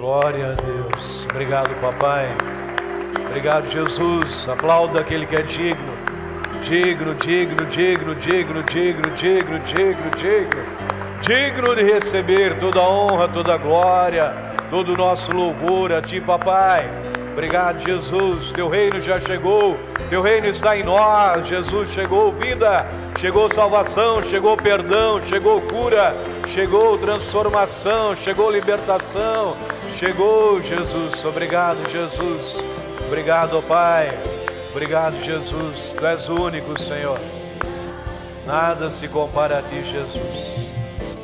Glória a Deus. Obrigado, papai. Obrigado, Jesus. Aplauda aquele que é digno. Digno de receber toda a honra, toda a glória, todo o nosso louvor a Ti, papai. Obrigado, Jesus. Teu reino já chegou. Teu reino está em nós. Jesus, chegou vida, chegou salvação, chegou perdão, chegou cura, chegou transformação, chegou libertação. Chegou, Jesus. Obrigado, Jesus. Obrigado, Pai. Obrigado, Jesus. Tu és único, Senhor. Nada se compara a Ti, Jesus.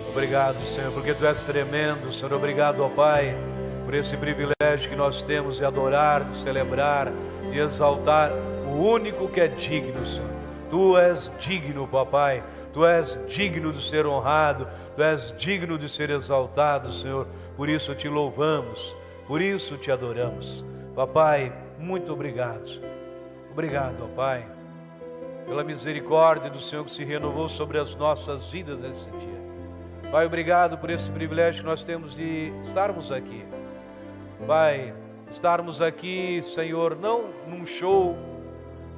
Obrigado, Senhor, porque Tu és tremendo, Senhor. Obrigado, ó Pai, por esse privilégio que nós temos de adorar, de celebrar, de exaltar o único que é digno, Senhor. Tu és digno, papai. Tu és digno de ser honrado. Tu és digno de ser exaltado, Senhor. Por isso Te louvamos, por isso Te adoramos. Papai, muito obrigado. Obrigado, ó Pai, pela misericórdia do Senhor que se renovou sobre as nossas vidas nesse dia. Pai, obrigado por esse privilégio que nós temos de estarmos aqui. Pai, estarmos aqui, Senhor, não num show,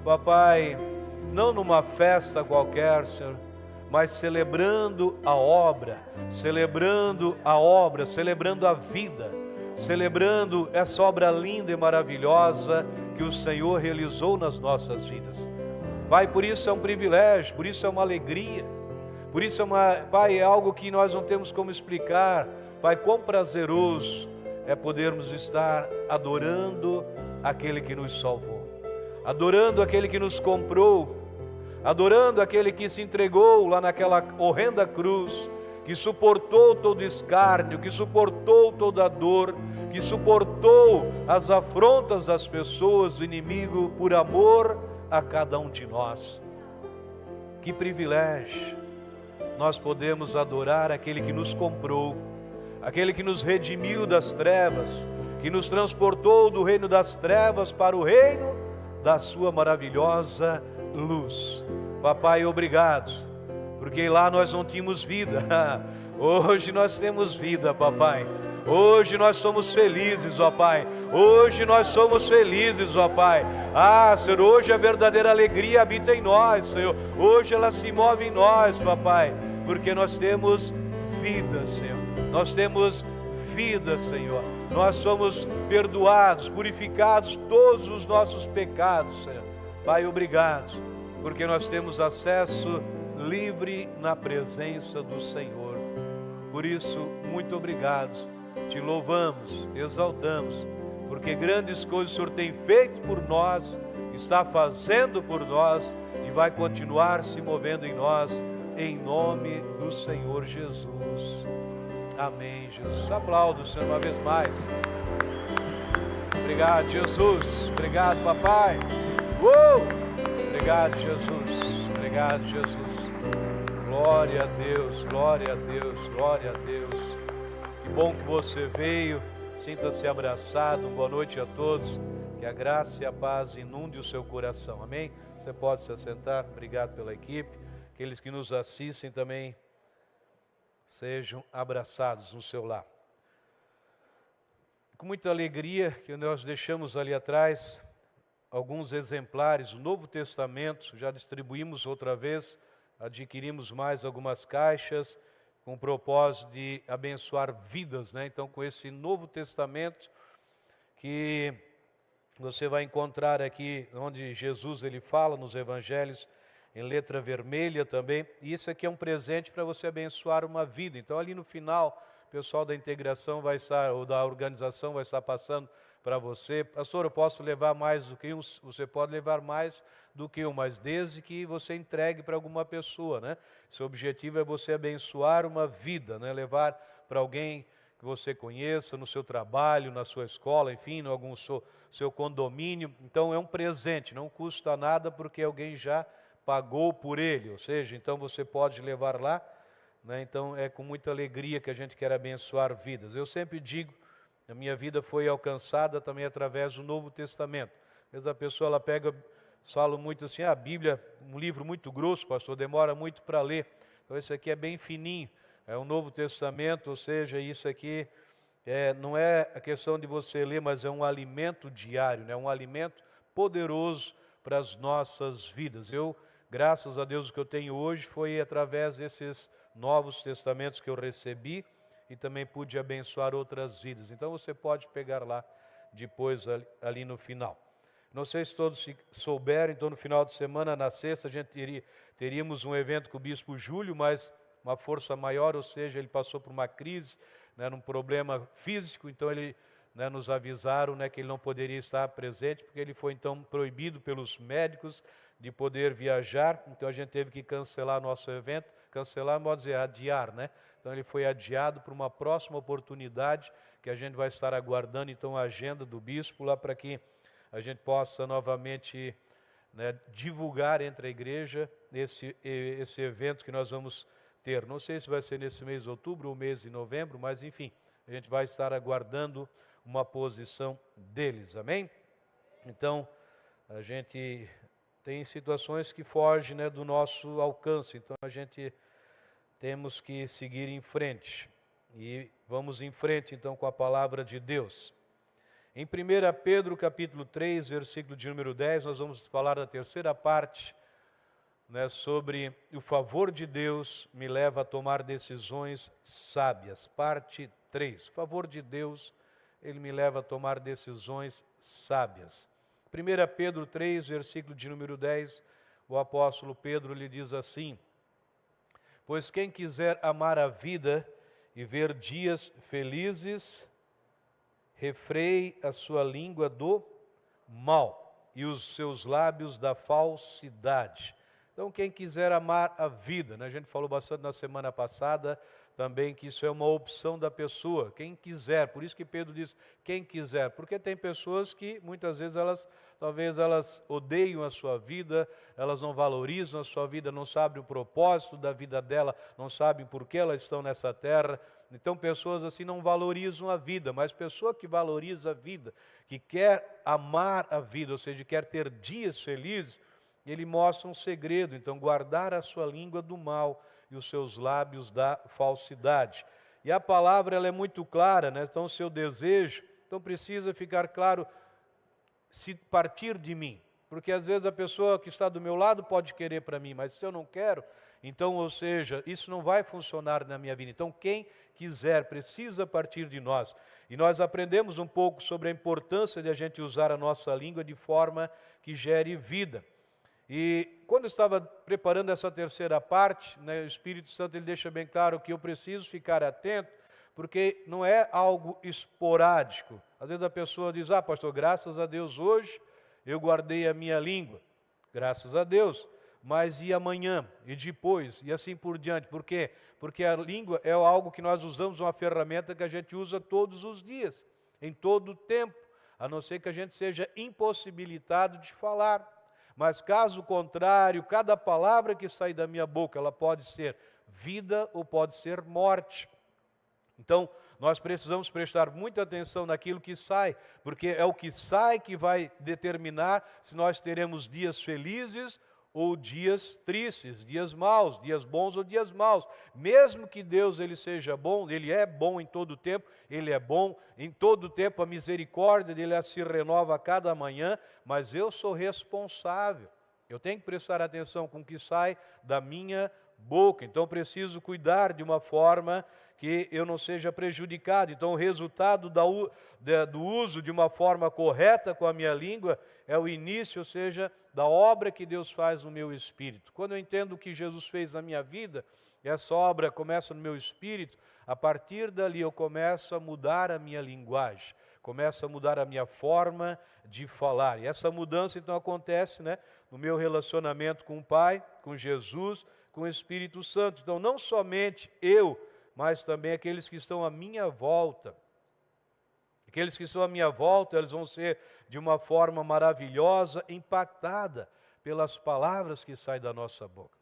papai, não numa festa qualquer, Senhor, mas celebrando a obra, celebrando a vida, celebrando essa obra linda e maravilhosa que o Senhor realizou nas nossas vidas. Pai, por isso é um privilégio, por isso é uma alegria, por isso Pai, é algo que nós não temos como explicar. Pai, quão prazeroso é podermos estar adorando aquele que nos salvou, adorando aquele que nos comprou, adorando aquele que se entregou lá naquela horrenda cruz, que suportou todo o escárnio, que suportou toda a dor, que suportou as afrontas das pessoas, do inimigo, por amor a cada um de nós. Que privilégio nós podemos adorar aquele que nos comprou, aquele que nos redimiu das trevas, que nos transportou do reino das trevas para o reino da sua maravilhosa luz. Papai, obrigado, porque lá nós não tínhamos vida. Hoje nós temos vida, papai. Hoje nós somos felizes, ó Pai. Hoje nós somos felizes, ó Pai. Ah, Senhor, hoje a verdadeira alegria habita em nós, Senhor. Hoje ela se move em nós, papai, porque nós temos vida, Senhor. Nós temos vida, Senhor. Nós somos perdoados, purificados todos os nossos pecados, Senhor. Pai, obrigado, porque nós temos acesso livre na presença do Senhor. Por isso, muito obrigado. Te louvamos, te exaltamos, porque grandes coisas o Senhor tem feito por nós, está fazendo por nós e vai continuar se movendo em nós, em nome do Senhor Jesus. Amém, Jesus. Aplauda o Senhor uma vez mais. Obrigado, Jesus. Obrigado, papai. Obrigado, Jesus. Obrigado, Jesus. Glória a Deus, glória a Deus, glória a Deus. Que bom que você veio. Sinta-se abraçado. Boa noite a todos. Que a graça e a paz inunde o seu coração. Amém? Você pode se assentar. Obrigado pela equipe. Aqueles que nos assistem também sejam abraçados no seu lar. Com muita alegria que nós deixamos ali atrás alguns exemplares do Novo Testamento. Já distribuímos outra vez, adquirimos mais algumas caixas com o propósito de abençoar vidas, né? Então, com esse Novo Testamento que você vai encontrar aqui, onde Jesus ele fala nos Evangelhos, em letra vermelha também, e isso aqui é um presente para você abençoar uma vida. Então, ali no final, o pessoal da integração vai estar, ou da organização vai estar passando para você. Pastor, eu posso levar mais do que um? Você pode levar mais do que um, mas desde que você entregue para alguma pessoa, né? Seu objetivo é você abençoar uma vida, né? Levar para alguém que você conheça, no seu trabalho, na sua escola, enfim, em algum seu condomínio. Então é um presente, não custa nada porque alguém já pagou por ele, ou seja, então você pode levar lá, né? Então é com muita alegria que a gente quer abençoar vidas. Eu sempre digo, a minha vida foi alcançada também através do Novo Testamento. Às vezes a pessoa ela pega, fala muito assim, a Bíblia, um livro muito grosso, pastor, demora muito para ler. Então esse aqui é bem fininho, é o Novo Testamento, ou seja, isso aqui não é a questão de você ler, mas é um alimento diário, né? Um alimento poderoso para as nossas vidas. Eu, graças a Deus, o que eu tenho hoje foi através desses novos testamentos que eu recebi e também pude abençoar outras vidas. Então você pode pegar lá depois ali no final. Não sei se todos souberam, então no final de semana, na sexta, a gente teríamos um evento com o Bispo Júlio, mas uma força maior, ou seja, ele passou por uma crise, né, num problema físico, então ele, né, nos avisaram, né, que ele não poderia estar presente, porque ele foi então proibido pelos médicos de poder viajar, então a gente teve que cancelar nosso evento, cancelar, modo dizer, adiar, né? Então ele foi adiado para uma próxima oportunidade, que a gente vai estar aguardando, então, a agenda do bispo lá para que a gente possa novamente, né, divulgar entre a igreja esse evento que nós vamos ter. Não sei se vai ser nesse mês de outubro ou mês de novembro, mas enfim, a gente vai estar aguardando uma posição deles, amém? Então, a gente tem situações que fogem, né, do nosso alcance, então a gente temos que seguir em frente. E vamos em frente então com a palavra de Deus. Em 1 Pedro capítulo 3, versículo de número 10, nós vamos falar da terceira parte, né, sobre o favor de Deus me leva a tomar decisões sábias. Parte 3, o favor de Deus, ele me leva a tomar decisões sábias. 1 Pedro 3, versículo de número 10, o apóstolo Pedro lhe diz assim: pois quem quiser amar a vida e ver dias felizes, refreie a sua língua do mal e os seus lábios da falsidade. Então, quem quiser amar a vida, né? A gente falou bastante na semana passada também que isso é uma opção da pessoa, quem quiser, por isso que Pedro diz quem quiser, porque tem pessoas que muitas vezes talvez elas odeiam a sua vida, elas não valorizam a sua vida, não sabem o propósito da vida dela, não sabem por que elas estão nessa terra. Então pessoas assim não valorizam a vida, mas pessoa que valoriza a vida, que quer amar a vida, ou seja, quer ter dias felizes, ele mostra um segredo, então guardar a sua língua do mal e os seus lábios da falsidade. E a palavra ela é muito clara, né? Então o seu desejo, então precisa ficar claro, se partir de mim, porque às vezes a pessoa que está do meu lado pode querer para mim, mas se eu não quero, então, ou seja, isso não vai funcionar na minha vida. Então quem quiser precisa partir de nós. E nós aprendemos um pouco sobre a importância de a gente usar a nossa língua de forma que gere vida. E quando eu estava preparando essa terceira parte, né, o Espírito Santo ele deixa bem claro que eu preciso ficar atento, porque não é algo esporádico. Às vezes a pessoa diz, pastor, graças a Deus hoje eu guardei a minha língua. Graças a Deus. Mas e amanhã? E depois? E assim por diante. Por quê? Porque a língua é algo que nós usamos, uma ferramenta que a gente usa todos os dias, em todo o tempo, a não ser que a gente seja impossibilitado de falar. Mas caso contrário, cada palavra que sai da minha boca, ela pode ser vida ou pode ser morte. Então, nós precisamos prestar muita atenção naquilo que sai, porque é o que sai que vai determinar se nós teremos dias felizes ou dias tristes, dias maus, dias bons ou dias maus. Mesmo que Deus ele seja bom, ele é bom em todo o tempo, ele é bom em todo o tempo, a misericórdia dele se renova a cada manhã, mas eu sou responsável. Eu tenho que prestar atenção com o que sai da minha boca, então preciso cuidar de uma forma que eu não seja prejudicado. Então o resultado do uso de uma forma correta com a minha língua é o início, ou seja, da obra que Deus faz no meu espírito. Quando eu entendo o que Jesus fez na minha vida, essa obra começa no meu espírito, a partir dali eu começo a mudar a minha linguagem, começo a mudar a minha forma de falar. E essa mudança então acontece, né, no meu relacionamento com o Pai, com Jesus, com o Espírito Santo. Então não somente eu, mas também aqueles que estão à minha volta. Aqueles que estão à minha volta, eles vão ser de uma forma maravilhosa, impactada pelas palavras que saem da nossa boca.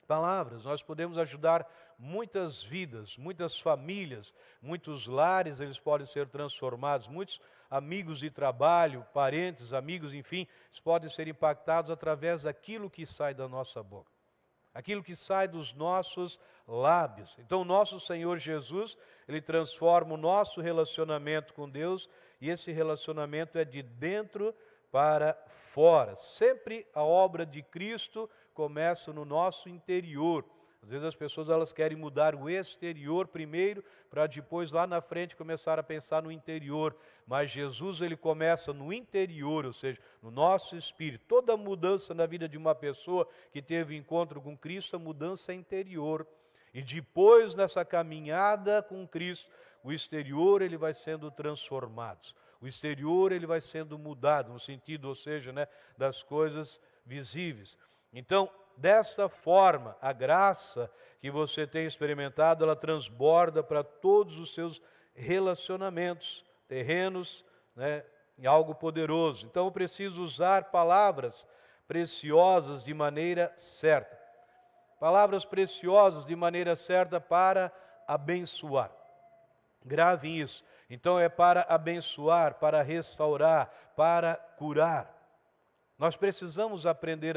Palavras, nós podemos ajudar muitas vidas, muitas famílias, muitos lares, eles podem ser transformados, muitos amigos de trabalho, parentes, amigos, enfim, eles podem ser impactados através daquilo que sai da nossa boca. aquilo que sai dos nossos lábios. Então, nosso Senhor Jesus, Ele transforma o nosso relacionamento com Deus, e esse relacionamento é de dentro para fora. Sempre a obra de Cristo começa no nosso interior. Às vezes as pessoas elas querem mudar o exterior primeiro, para depois lá na frente começar a pensar no interior. Mas Jesus ele começa no interior, ou seja, no nosso espírito. Toda mudança na vida de uma pessoa que teve encontro com Cristo, a mudança é interior. E depois nessa caminhada com Cristo, o exterior ele vai sendo transformado. O exterior ele vai sendo mudado, no sentido, ou seja, das coisas visíveis. Então, desta forma, a graça que você tem experimentado, ela transborda para todos os seus relacionamentos terrenos, em algo poderoso. Então, eu preciso usar palavras preciosas de maneira certa. Palavras preciosas de maneira certa para abençoar. Gravem isso. Então, é para abençoar, para restaurar, para curar. Nós precisamos aprender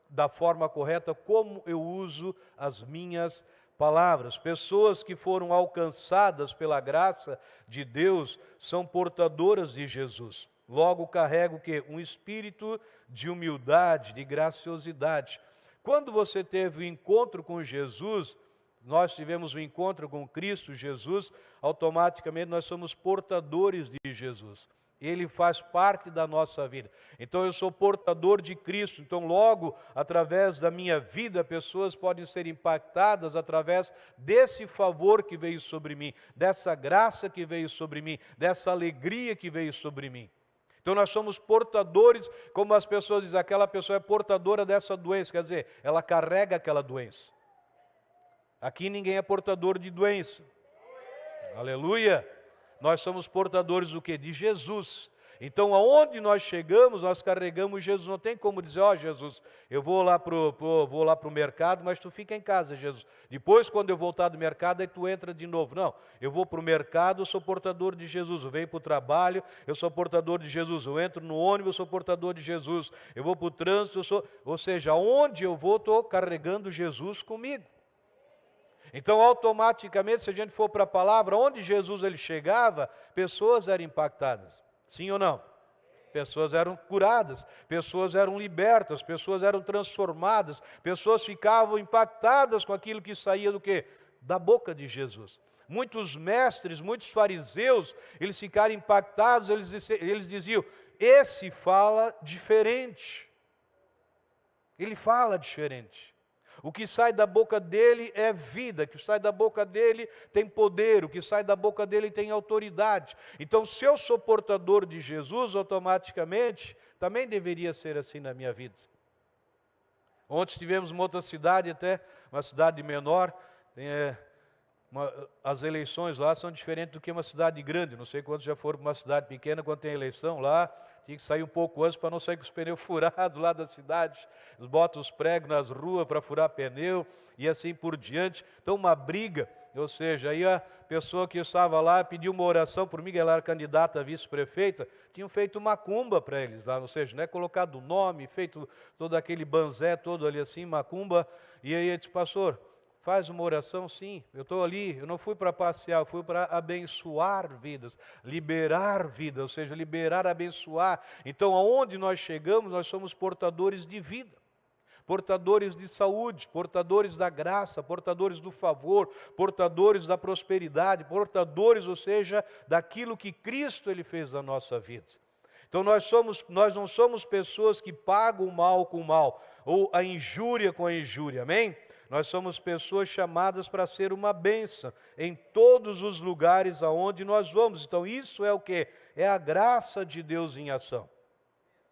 da forma correta, como eu uso as minhas palavras. Pessoas que foram alcançadas pela graça de Deus são portadoras de Jesus. Logo carrega o quê? Um espírito de humildade, de graciosidade. Quando você teve o encontro com Jesus, nós tivemos o encontro com Cristo Jesus, automaticamente nós somos portadores de Jesus. Ele faz parte da nossa vida. Então eu sou portador de Cristo. Então logo, através da minha vida, pessoas podem ser impactadas através desse favor que veio sobre mim, dessa graça que veio sobre mim, dessa alegria que veio sobre mim. Então nós somos portadores, como as pessoas dizem, aquela pessoa é portadora dessa doença, quer dizer, ela carrega aquela doença. Aqui ninguém é portador de doença. Aleluia! Nós somos portadores do quê? De Jesus. Então, aonde nós chegamos, nós carregamos Jesus. Não tem como dizer, Jesus, eu vou lá pro mercado, mas tu fica em casa, Jesus. Depois, quando eu voltar do mercado, aí tu entra de novo. Não, eu vou para o mercado, eu sou portador de Jesus. Eu venho para o trabalho, eu sou portador de Jesus. Eu entro no ônibus, eu sou portador de Jesus. Eu vou para o trânsito, Ou seja, aonde eu vou, estou carregando Jesus comigo. Então, automaticamente, se a gente for para a palavra, onde Jesus ele chegava, pessoas eram impactadas. Sim ou não? Pessoas eram curadas, pessoas eram libertas, pessoas eram transformadas, pessoas ficavam impactadas com aquilo que saía do quê? Da boca de Jesus. Muitos mestres, muitos fariseus, eles ficaram impactados, eles diziam, esse fala diferente. Ele fala diferente. O que sai da boca dele é vida, o que sai da boca dele tem poder, o que sai da boca dele tem autoridade. Então, se eu sou portador de Jesus, automaticamente, também deveria ser assim na minha vida. Ontem tivemos uma outra cidade, até uma cidade menor, as eleições lá são diferentes do que uma cidade grande. Não sei quantos já foram para uma cidade pequena, quando tem eleição lá, tinha que sair um pouco antes para não sair com os pneus furados lá da cidade. Eles botam os pregos nas ruas para furar pneu e assim por diante. Então uma briga, ou seja, aí a pessoa que estava lá pediu uma oração por mim, ela era candidata a vice-prefeita, tinham feito macumba para eles lá, ou seja, colocado o nome, feito todo aquele banzé todo ali assim, macumba, e aí ele disse, pastor, faz uma oração, sim, eu estou ali, eu não fui para passear, eu fui para abençoar vidas, liberar vidas, ou seja, liberar, abençoar. Então, aonde nós chegamos, nós somos portadores de vida, portadores de saúde, portadores da graça, portadores do favor, portadores da prosperidade, portadores, ou seja, daquilo que Cristo ele fez na nossa vida. Então, nós não somos pessoas que pagam o mal com o mal, ou a injúria com a injúria, amém? Nós somos pessoas chamadas para ser uma bênção em todos os lugares aonde nós vamos. Então isso é o quê? É a graça de Deus em ação.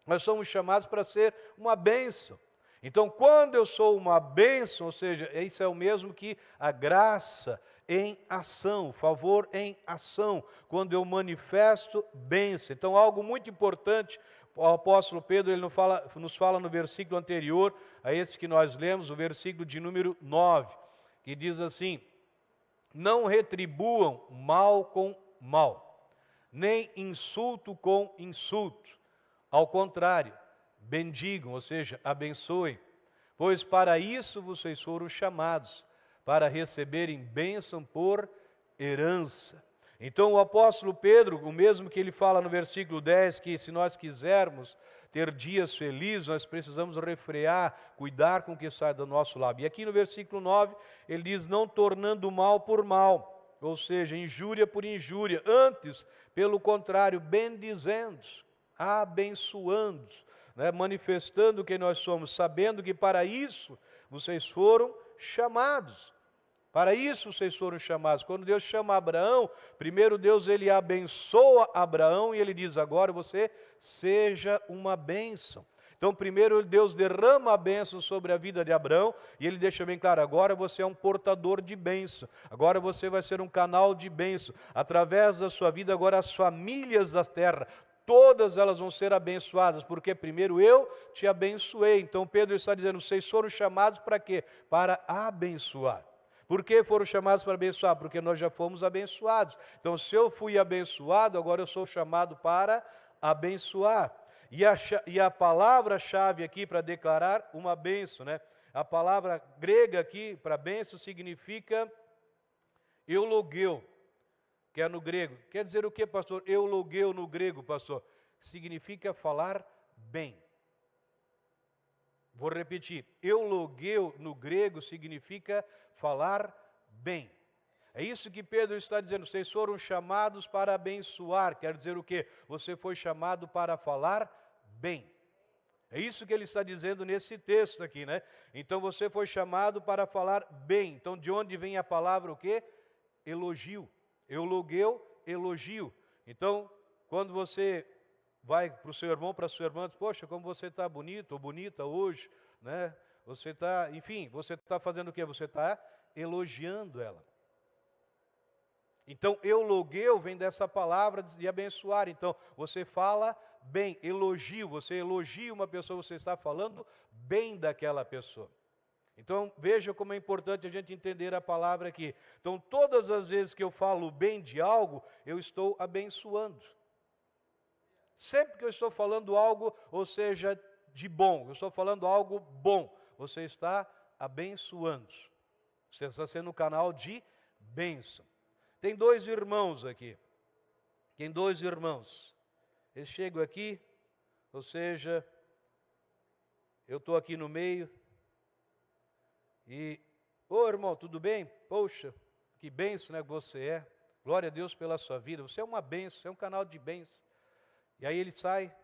Nós somos chamados para ser uma bênção. Então quando eu sou uma bênção, ou seja, isso é o mesmo que a graça em ação, favor em ação, quando eu manifesto bênção. Então algo muito importante, o apóstolo Pedro ele nos fala no versículo anterior a esse que nós lemos, o versículo de número 9, que diz assim, não retribuam mal com mal, nem insulto com insulto, ao contrário, bendigam, ou seja, abençoem, pois para isso vocês foram chamados, para receberem bênção por herança. Então o apóstolo Pedro, o mesmo que ele fala no versículo 10, que se nós quisermos ter dias felizes, nós precisamos refrear, cuidar com o que sai do nosso lábio. E aqui no versículo 9, ele diz, não tornando mal por mal, ou seja, injúria por injúria, antes, pelo contrário, bendizendo, abençoando, né, manifestando quem nós somos, sabendo que para isso vocês foram chamados. Para isso vocês foram chamados. Quando Deus chama Abraão, primeiro Deus ele abençoa Abraão e ele diz, agora você seja uma bênção. Então primeiro Deus derrama a bênção sobre a vida de Abraão e ele deixa bem claro, agora você é um portador de bênção. Agora você vai ser um canal de bênção. Através da sua vida agora as famílias da terra, todas elas vão ser abençoadas, porque primeiro eu te abençoei. Então Pedro está dizendo, vocês foram chamados para quê? Para abençoar. Por que foram chamados para abençoar? Porque nós já fomos abençoados. Então, se eu fui abençoado, agora eu sou chamado para abençoar. E a palavra-chave aqui para declarar uma bênção, né? A palavra grega aqui para bênção significa eulogeu, que é no grego. Quer dizer o que, pastor? Eulogeu no grego, pastor. Significa falar bem. Vou repetir, eulogeu no grego significa falar bem. É isso que Pedro está dizendo, vocês foram chamados para abençoar, quer dizer o quê? Você foi chamado para falar bem. É isso que ele está dizendo nesse texto aqui, né? Então você foi chamado para falar bem. Então de onde vem a palavra o quê? Elogio. Eulogeu, elogio. Então, quando você vai para o seu irmão, para a sua irmã, diz, poxa, como você está bonito ou bonita hoje, né? Você está, enfim, você está fazendo o quê? Você está elogiando ela. Então, eulogeu vem dessa palavra de abençoar. Então, você fala bem, elogio, você elogia uma pessoa, você está falando bem daquela pessoa. Então, veja como é importante a gente entender a palavra aqui. Então, todas as vezes que eu falo bem de algo, eu estou abençoando. Sempre que eu estou falando algo, ou seja, de bom, eu estou falando algo bom, você está abençoando. Você está sendo um canal de bênção. Tem dois irmãos aqui. Tem dois irmãos. Eles chegam aqui, ou seja, eu estou aqui no meio. E, ô irmão, tudo bem? Poxa, que bênção, né, que você é. Glória a Deus pela sua vida. Você é uma bênção, você é um canal de bênção. E aí ele sai,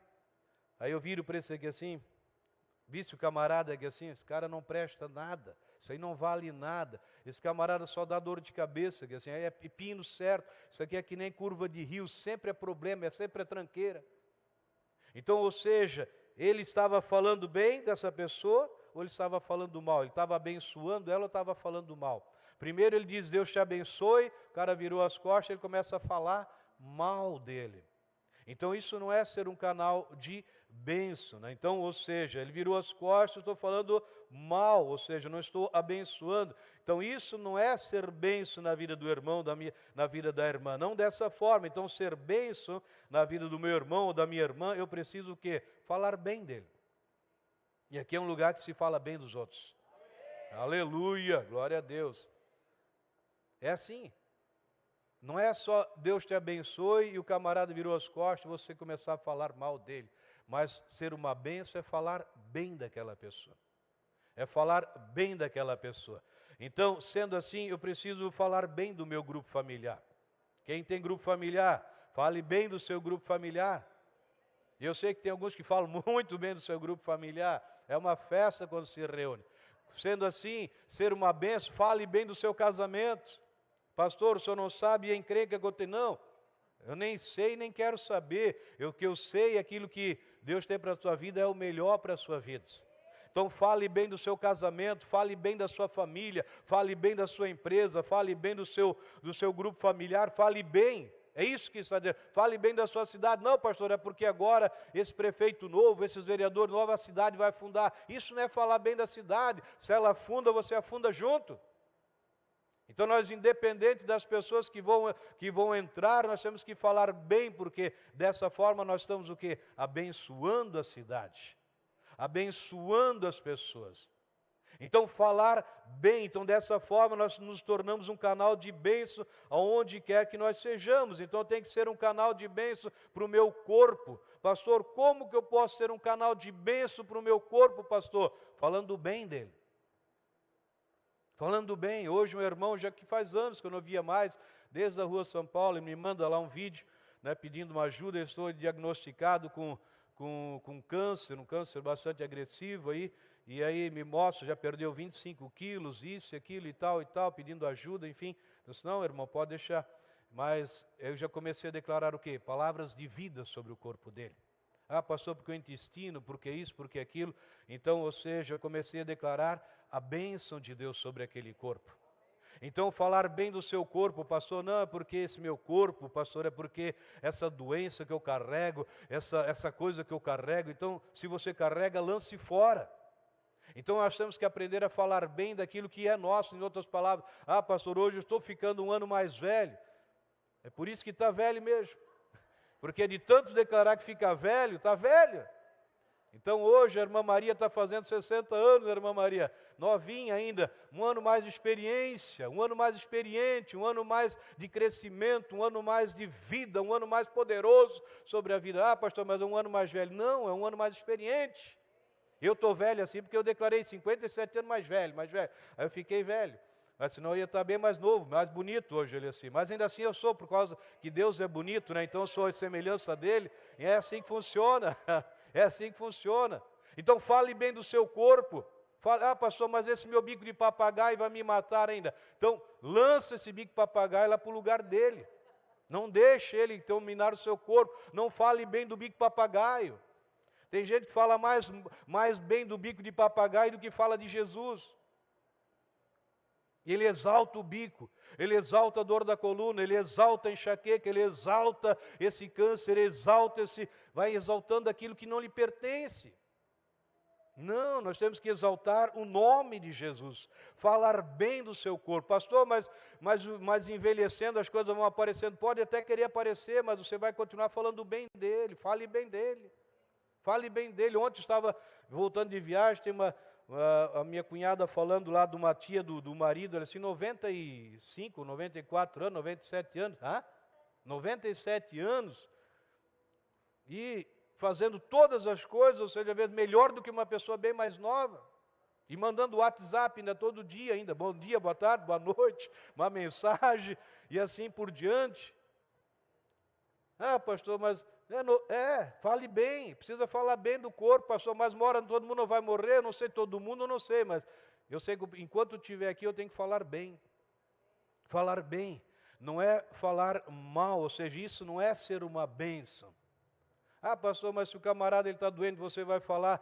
aí eu viro para esse aqui assim, visse o camarada aqui assim, esse cara não presta nada, isso aí não vale nada, esse camarada só dá dor de cabeça, que assim, aí é pepino certo, isso aqui é que nem curva de rio, sempre é problema, sempre é tranqueira. Então, ou seja, ele estava falando bem dessa pessoa, ou ele estava falando mal? Ele estava abençoando ela ou estava falando mal? Primeiro ele diz, Deus te abençoe, o cara virou as costas, ele começa a falar mal dele. Então isso não é ser um canal de bênção, né? Então, ou seja, ele virou as costas, estou falando mal, ou seja, não estou abençoando. Então isso não é ser bênção na vida do irmão, na vida da irmã, não dessa forma. Então ser bênção na vida do meu irmão ou da minha irmã, eu preciso o quê? Falar bem dele. E aqui é um lugar que se fala bem dos outros. Aleluia, glória a Deus. É assim. Não é só Deus te abençoe e o camarada virou as costas e você começar a falar mal dele. Mas ser uma bênção é falar bem daquela pessoa. É falar bem daquela pessoa. Então, sendo assim, eu preciso falar bem do meu grupo familiar. Quem tem grupo familiar, fale bem do seu grupo familiar. E eu sei que tem alguns que falam muito bem do seu grupo familiar. É uma festa quando se reúne. Sendo assim, ser uma bênção, fale bem do seu casamento. Pastor, o senhor não sabe e encrenca que eu tenho? Não, eu nem sei, nem quero saber. O que eu sei, aquilo que Deus tem para a sua vida é o melhor para a sua vida. Então fale bem do seu casamento, fale bem da sua família, fale bem da sua empresa, fale bem do seu grupo familiar, fale bem. É isso que está dizendo. Fale bem da sua cidade. Não, pastor, é porque agora esse prefeito novo, esses vereadores novos, a cidade vai afundar. Isso não é falar bem da cidade. Se ela afunda, você afunda junto. Então nós, independente das pessoas que vão entrar, nós temos que falar bem, porque dessa forma nós estamos o quê? Abençoando a cidade, abençoando as pessoas. Então falar bem, então dessa forma nós nos tornamos um canal de bênção aonde quer que nós sejamos. Então tem que ser um canal de bênção para o meu corpo. Pastor, como que eu posso ser um canal de bênção para o meu corpo, pastor? Falando bem dele. Falando bem. Hoje um irmão, já que faz anos que eu não via mais, desde a rua São Paulo, ele me manda lá um vídeo, né, pedindo uma ajuda. Eu estou diagnosticado com câncer, um câncer bastante agressivo aí. E aí me mostra, já perdeu 25 quilos, isso, aquilo e tal, pedindo ajuda, enfim. Eu disse, não, irmão, pode deixar. Mas eu já comecei a declarar o quê? Palavras de vida sobre o corpo dele. Ah, pastor, porque o intestino, porque isso, porque aquilo. Então, ou seja, eu comecei a declarar a bênção de Deus sobre aquele corpo. Então, falar bem do seu corpo, pastor, não é porque esse meu corpo, pastor, é porque essa doença que eu carrego, essa coisa que eu carrego. Então, se você carrega, lance fora. Então nós temos que aprender a falar bem daquilo que é nosso. Em outras palavras, ah, pastor, hoje eu estou ficando um ano mais velho. É por isso que está velho mesmo. Porque de tanto declarar que fica velho, está velho. Então hoje a irmã Maria está fazendo 60 anos, a irmã Maria, novinha ainda, um ano mais de experiência, um ano mais experiente, um ano mais de crescimento, um ano mais de vida, um ano mais poderoso sobre a vida. Ah, pastor, mas é um ano mais velho. Não, é um ano mais experiente. Eu estou velho assim porque eu declarei 57 anos mais velho. Aí eu fiquei velho. Mas senão eu ia estar bem mais novo, mais bonito hoje ele assim. Mas ainda assim eu sou, por causa que Deus é bonito, né? Então eu sou a semelhança dele. E é assim que funciona. É assim que funciona. Então fale bem do seu corpo. Fale, ah, pastor, mas esse meu bico de papagaio vai me matar ainda. Então lança esse bico de papagaio lá para o lugar dele. Não deixe ele dominar o seu corpo. Não fale bem do bico de papagaio. Tem gente que fala mais bem do bico de papagaio do que fala de Jesus. Ele exalta o bico, ele exalta a dor da coluna, ele exalta a enxaqueca, ele exalta esse câncer, vai exaltando aquilo que não lhe pertence. Não, nós temos que exaltar o nome de Jesus, falar bem do seu corpo. Pastor, mas envelhecendo as coisas vão aparecendo. Pode até querer aparecer, mas você vai continuar falando bem dele, fale bem dele. Fale bem dele. Ontem estava voltando de viagem, tem a minha cunhada falando lá de uma tia do marido, ela assim, 95, 94 anos, 97 anos, 97 anos, e fazendo todas as coisas, ou seja, às vezes melhor do que uma pessoa bem mais nova, e mandando WhatsApp ainda todo dia, ainda, bom dia, boa tarde, boa noite, uma mensagem, e assim por diante. Ah, pastor, mas... fale bem, precisa falar bem do corpo, pastor, mas todo mundo não vai morrer, eu não sei todo mundo, eu não sei, mas eu sei que enquanto eu estiver aqui eu tenho que falar bem. Falar bem, não é falar mal, ou seja, isso não é ser uma bênção. Ah, pastor, mas se o camarada está doente, você vai falar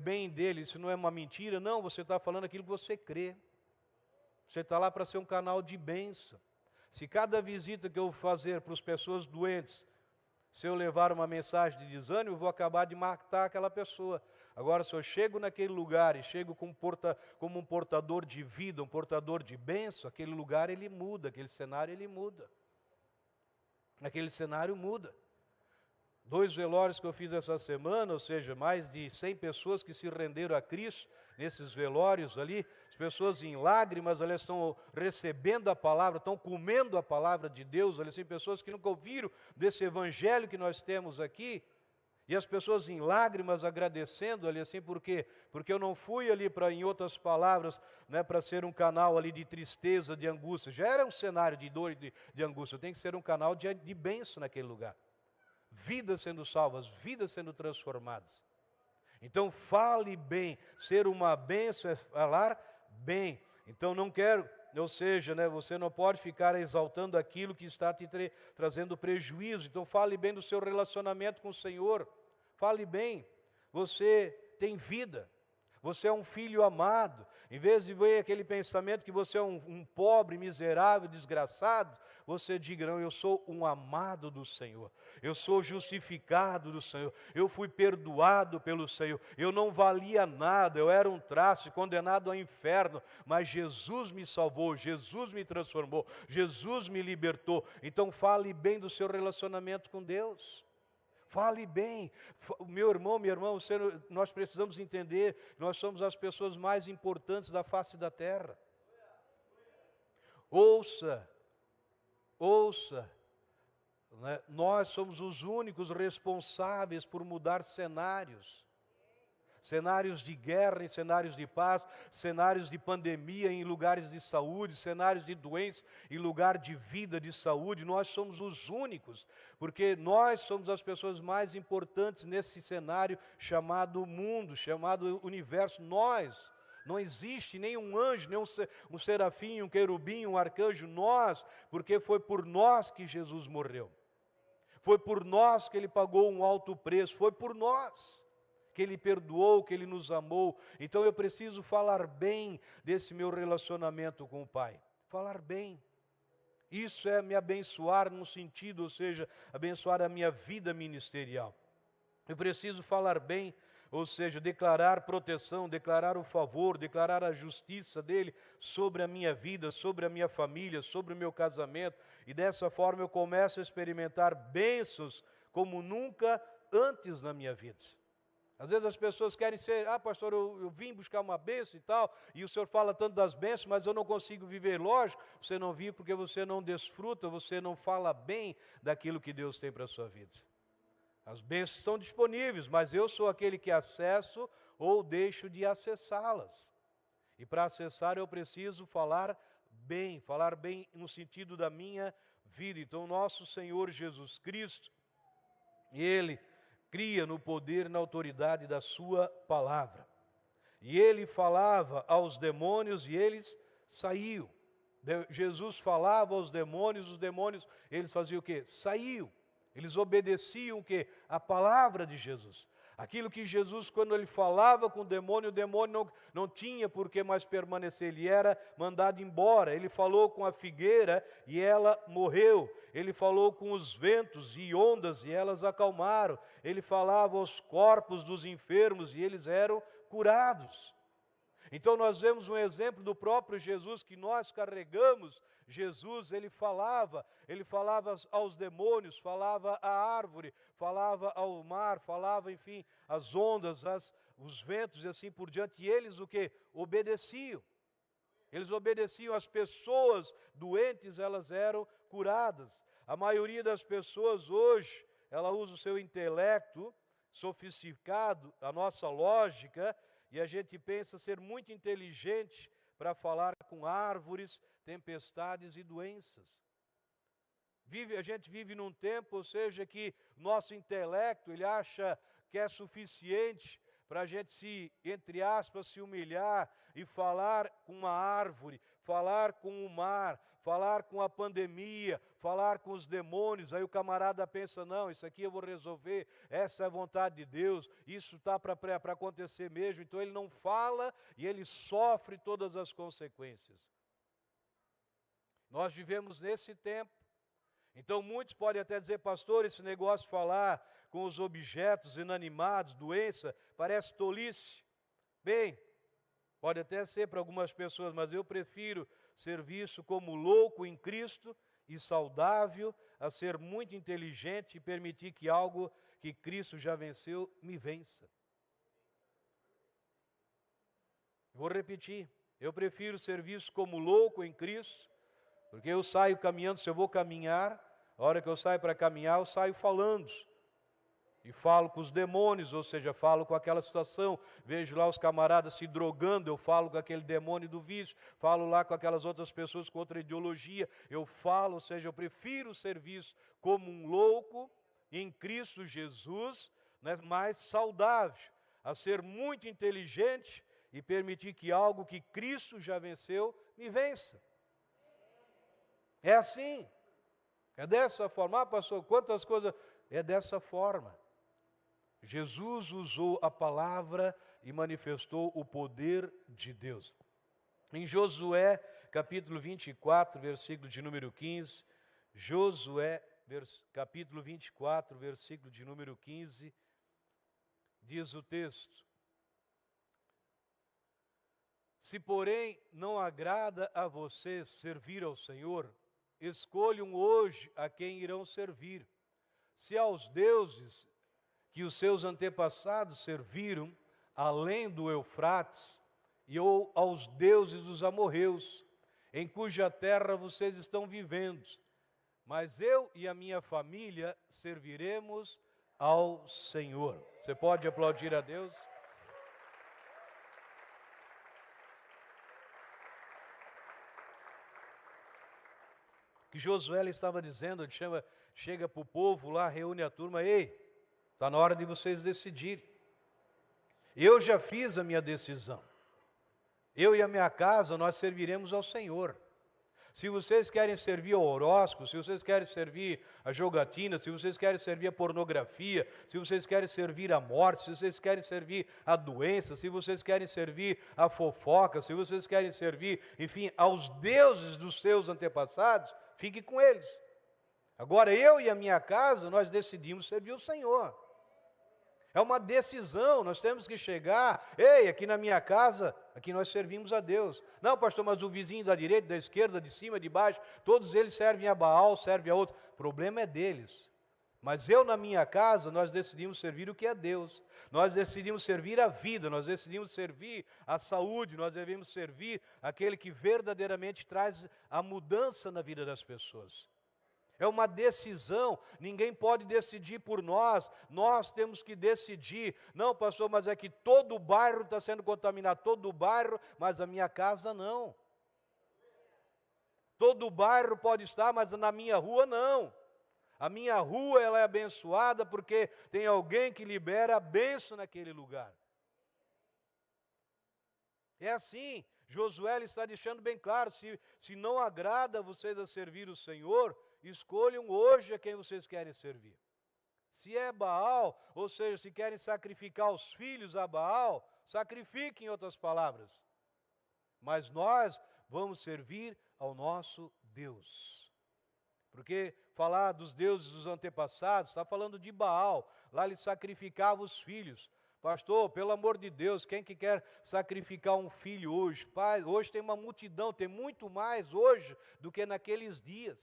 bem dele, isso não é uma mentira? Não, você está falando aquilo que você crê. Você está lá para ser um canal de bênção. Se cada visita que eu fazer para as pessoas doentes, se eu levar uma mensagem de desânimo, eu vou acabar de matar aquela pessoa. Agora, se eu chego naquele lugar e chego como um portador de vida, um portador de bênção, aquele lugar ele muda, aquele cenário ele muda. Aquele cenário muda. 2 velórios que eu fiz essa semana, ou seja, mais de 100 pessoas que se renderam a Cristo nesses velórios ali, as pessoas em lágrimas, elas estão recebendo a palavra, estão comendo a palavra de Deus, elas são pessoas que nunca ouviram desse evangelho que nós temos aqui, e as pessoas em lágrimas agradecendo ali assim, por quê? Porque eu não fui ali para, em outras palavras, né, para ser um canal ali de tristeza, de angústia, já era um cenário de dor e de angústia, eu tenho que ser um canal de bênção naquele lugar. Vidas sendo salvas, vidas sendo transformadas. Então fale bem, ser uma bênção é falar bem. Então não quero, ou seja, né, você não pode ficar exaltando aquilo que está te trazendo prejuízo. Então fale bem do seu relacionamento com o Senhor. Fale bem, você tem vida. Você é um filho amado. Em vez de ver aquele pensamento que você é um pobre, miserável, desgraçado, você diga, não, eu sou um amado do Senhor. Eu sou justificado do Senhor. Eu fui perdoado pelo Senhor. Eu não valia nada, eu era um traste, condenado ao inferno. Mas Jesus me salvou, Jesus me transformou, Jesus me libertou. Então fale bem do seu relacionamento com Deus. Fale bem. Meu irmão, minha irmã, nós precisamos entender, nós somos as pessoas mais importantes da face da terra. Ouça, né? Nós somos os únicos responsáveis por mudar cenários. Cenários de guerra em cenários de paz, cenários de pandemia em lugares de saúde, cenários de doença em lugar de vida, de saúde. Nós somos os únicos, porque nós somos as pessoas mais importantes nesse cenário chamado mundo, chamado universo. Nós, não existe nenhum anjo, nem um serafim, um querubim, um arcanjo, nós, porque foi por nós que Jesus morreu. Foi por nós que Ele pagou um alto preço, foi por nós que Ele perdoou, que Ele nos amou. Então eu preciso falar bem desse meu relacionamento com o Pai. Falar bem. Isso é me abençoar num sentido, ou seja, abençoar a minha vida ministerial. Eu preciso falar bem, ou seja, declarar proteção, declarar o favor, declarar a justiça dEle sobre a minha vida, sobre a minha família, sobre o meu casamento. E dessa forma eu começo a experimentar bênçãos como nunca antes na minha vida. Às vezes as pessoas querem ser, pastor, eu vim buscar uma bênção e tal, e o senhor fala tanto das bênçãos, mas eu não consigo viver. Lógico, você não vive porque você não desfruta, você não fala bem daquilo que Deus tem para a sua vida. As bênçãos estão disponíveis, mas eu sou aquele que acesso ou deixo de acessá-las. E para acessar eu preciso falar bem no sentido da minha vida. Então nosso Senhor Jesus Cristo, Ele cria no poder e na autoridade da sua palavra. E Ele falava aos demônios e eles saíam. Jesus falava aos demônios, os demônios, eles faziam o quê? Saíam. Eles obedeciam o quê? A palavra de Jesus. Aquilo que Jesus, quando Ele falava com o demônio não tinha por que mais permanecer, ele era mandado embora. Ele falou com a figueira e ela morreu. Ele falou com os ventos e ondas e elas acalmaram. Ele falava aos corpos dos enfermos e eles eram curados. Então nós vemos um exemplo do próprio Jesus que nós carregamos. Jesus, Ele falava aos demônios, falava à árvore, falava ao mar, falava, enfim, às ondas, os ventos e assim por diante. E eles o quê? Obedeciam. Eles obedeciam. As pessoas doentes, elas eram curadas. A maioria das pessoas hoje, ela usa o seu intelecto sofisticado, a nossa lógica, e a gente pensa ser muito inteligente para falar com árvores, tempestades e doenças. A gente vive num tempo, ou seja, que nosso intelecto, ele acha que é suficiente para a gente entre aspas, se humilhar e falar com uma árvore, falar com o mar, falar com a pandemia, falar com os demônios. Aí o camarada pensa, não, isso aqui eu vou resolver, essa é a vontade de Deus, isso está para acontecer mesmo. Então ele não fala e ele sofre todas as consequências. Nós vivemos nesse tempo. Então muitos podem até dizer, pastor, esse negócio de falar com os objetos inanimados, doença, parece tolice. Bem, pode até ser para algumas pessoas, mas eu prefiro ser visto como louco em Cristo e saudável, a ser muito inteligente e permitir que algo que Cristo já venceu me vença. Vou repetir, eu prefiro ser visto como louco em Cristo, porque eu saio caminhando, se eu vou caminhar, a hora que eu saio para caminhar, eu saio falando. E falo com os demônios, ou seja, falo com aquela situação. Vejo lá os camaradas se drogando, eu falo com aquele demônio do vício. Falo lá com aquelas outras pessoas com outra ideologia. Eu falo, ou seja, eu prefiro ser visto como um louco em Cristo Jesus, né, mais saudável, a ser muito inteligente e permitir que algo que Cristo já venceu me vença. É assim. É dessa forma. Pastor, quantas coisas... É dessa forma. Jesus usou a palavra e manifestou o poder de Deus. Em Josué, capítulo 24, versículo de número 15, Josué, capítulo 24, versículo de número 15, diz o texto: se, porém, não agrada a vocês servir ao Senhor, escolham hoje a quem irão servir. Se aos deuses que os seus antepassados serviram além do Eufrates e ou aos deuses dos amorreus, em cuja terra vocês estão vivendo. Mas eu e a minha família serviremos ao Senhor. Você pode aplaudir a Deus? Que Josué estava dizendo, ele chega para o povo lá, reúne a turma, ei, está na hora de vocês decidirem. Eu já fiz a minha decisão. Eu e a minha casa, nós serviremos ao Senhor. Se vocês querem servir ao horóscopo, se vocês querem servir a jogatina, se vocês querem servir a pornografia, se vocês querem servir a morte, se vocês querem servir a doença, se vocês querem servir a fofoca, se vocês querem servir, enfim, aos deuses dos seus antepassados, fique com eles. Agora, eu e a minha casa, nós decidimos servir o Senhor. É uma decisão, nós temos que chegar, ei, aqui na minha casa, aqui nós servimos a Deus. Não, pastor, mas o vizinho da direita, da esquerda, de cima, de baixo, todos eles servem a Baal, servem a outro. O problema é deles. Mas eu, na minha casa, nós decidimos servir o que é Deus. Nós decidimos servir a vida, nós decidimos servir a saúde, nós devemos servir aquele que verdadeiramente traz a mudança na vida das pessoas. É uma decisão, ninguém pode decidir por nós temos que decidir. Não, pastor, mas é que todo o bairro está sendo contaminado, todo o bairro, mas a minha casa não. Todo o bairro pode estar, mas na minha rua não. A minha rua ela é abençoada porque tem alguém que libera a bênção naquele lugar. É assim, Josué está deixando bem claro, se não agrada a vocês a servir o Senhor, escolham hoje a quem vocês querem servir. Se é Baal, ou seja, se querem sacrificar os filhos a Baal, sacrifiquem, em outras palavras. Mas nós vamos servir ao nosso Deus. Porque falar dos deuses dos antepassados, está falando de Baal. Lá ele sacrificava os filhos. Pastor, pelo amor de Deus, quem que quer sacrificar um filho hoje? Pai, hoje tem uma multidão, tem muito mais hoje do que naqueles dias.